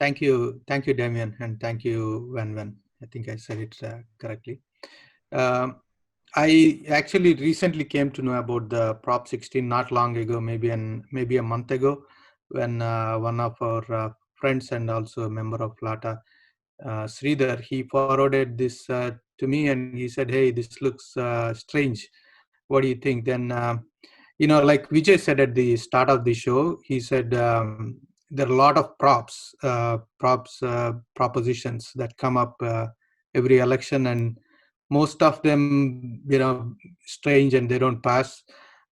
Thank you, Damien, and thank you, Wen. I think I said it correctly. Um, I actually recently came to know about the Prop 16 not long ago, maybe a month ago, when one of our friends and also a member of LATA, Sridhar, he forwarded this to me and he said, "Hey, this looks strange. What do you think?" Then, like Vijay said at the start of the show, he said there are a lot of propositions that come up every election, and most of them, strange, and they don't pass,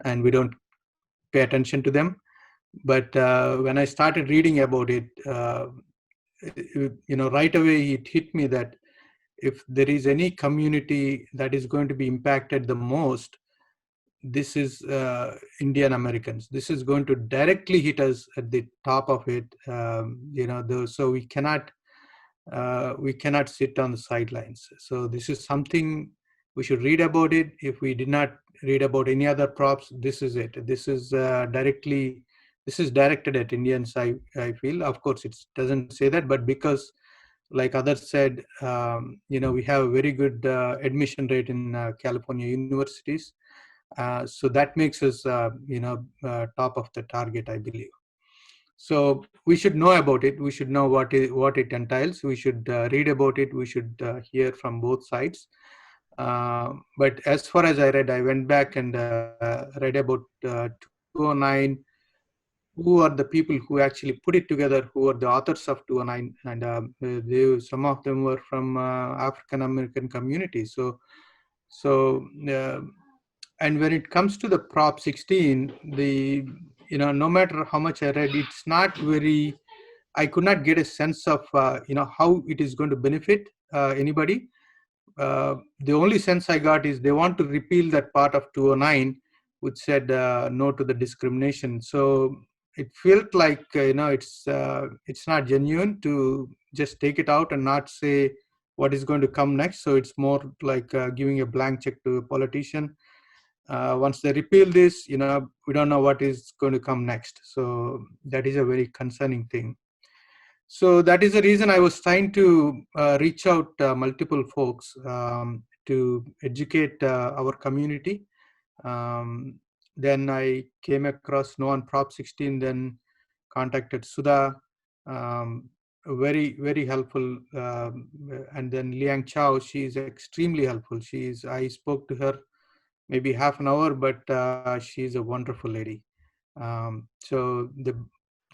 and we don't pay attention to them. But when I started reading about it, right away it hit me that if there is any community that is going to be impacted the most, this is Indian Americans. This is going to directly hit us at the top of it. So we cannot sit on the sidelines. So this is something we should read about it. If we did not read about any other props, this is it. This is directed at Indians. I feel, of course, it doesn't say that, but because, like others said, we have a very good admission rate in California universities. So that makes us, top of the target, I believe. So we should know about it. We should know what it entails. We should read about it. We should hear from both sides. But as far as I read, I went back and read about 209, who are the people who actually put it together, who are the authors of 209, and some of them were from African American communities. So and when it comes to the Prop 16, no matter how much I read, it's not very. I could not get a sense of how it is going to benefit anybody. The only sense I got is they want to repeal that part of 209, which said no to the discrimination. So it felt like it's not genuine to just take it out and not say what is going to come next. So it's more like giving a blank check to a politician. Once they repeal this, we don't know what is going to come next. So that is a very concerning thing. So that is the reason I was trying to reach out multiple folks to educate our community. Um, then I came across No on Prop 16, then contacted Sudha, very, very helpful. And then Liang Chao, she is extremely helpful. I spoke to her maybe half an hour, but she's a wonderful lady. So they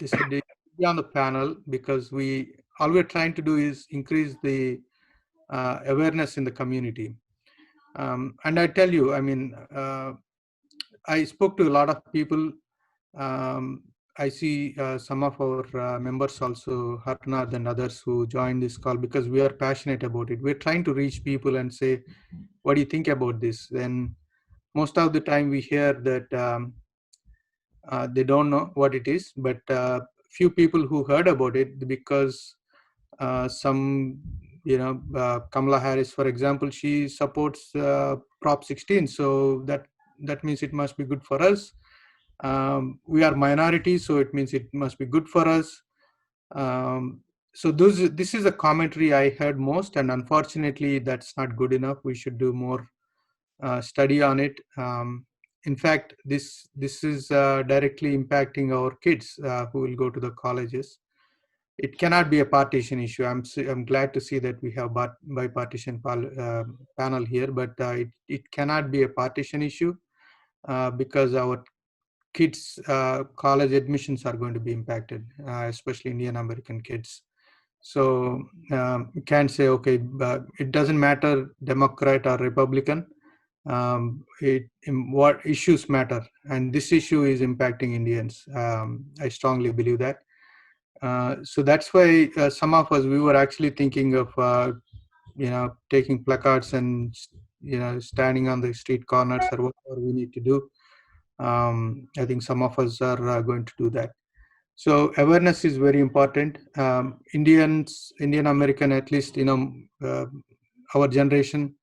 said they be on the panel because all we're trying to do is increase the awareness in the community. And I tell you, I mean, I spoke to a lot of people. Um, I see some of our members also, Harnath and others, who joined this call because we are passionate about it. We're trying to reach people and say, what do you think about this? Then most of the time we hear that they don't know what it is, but few people who heard about it because Kamala Harris, for example, she supports Prop 16, so that means it must be good for us. We are minorities, so it means it must be good for us. So this is a commentary I heard most, and unfortunately, that's not good enough. We should do more study on it. In fact, this is directly impacting our kids who will go to the colleges. It cannot be a partition issue. I'm glad to see that we have bipartisan panel here, but it cannot be a partition issue because our kids' college admissions are going to be impacted, especially Indian American kids. So you can't say, okay, it doesn't matter Democrat or Republican. What issues matter, and this issue is impacting Indians. I strongly believe that. So that's why some of us, we were actually thinking of taking placards and standing on the street corners or whatever we need to do. I think some of us are going to do that. So awareness is very important. Indian American, at least our generation,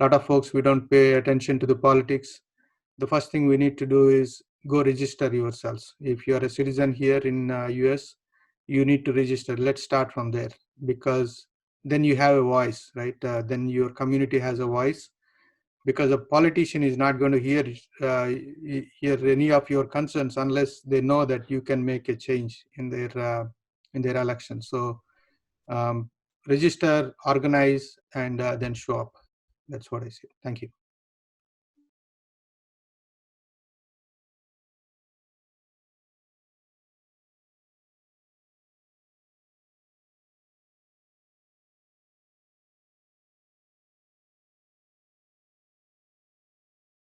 a lot of folks, we don't pay attention to the politics. The first thing we need to do is go register yourselves. If you are a citizen here in US, you need to register. Let's start from there, because then you have a voice, right? Then your community has a voice, because a politician is not going to hear any of your concerns unless they know that you can make a change in their election. So register, organize, and then show up. That's what I say. Thank you.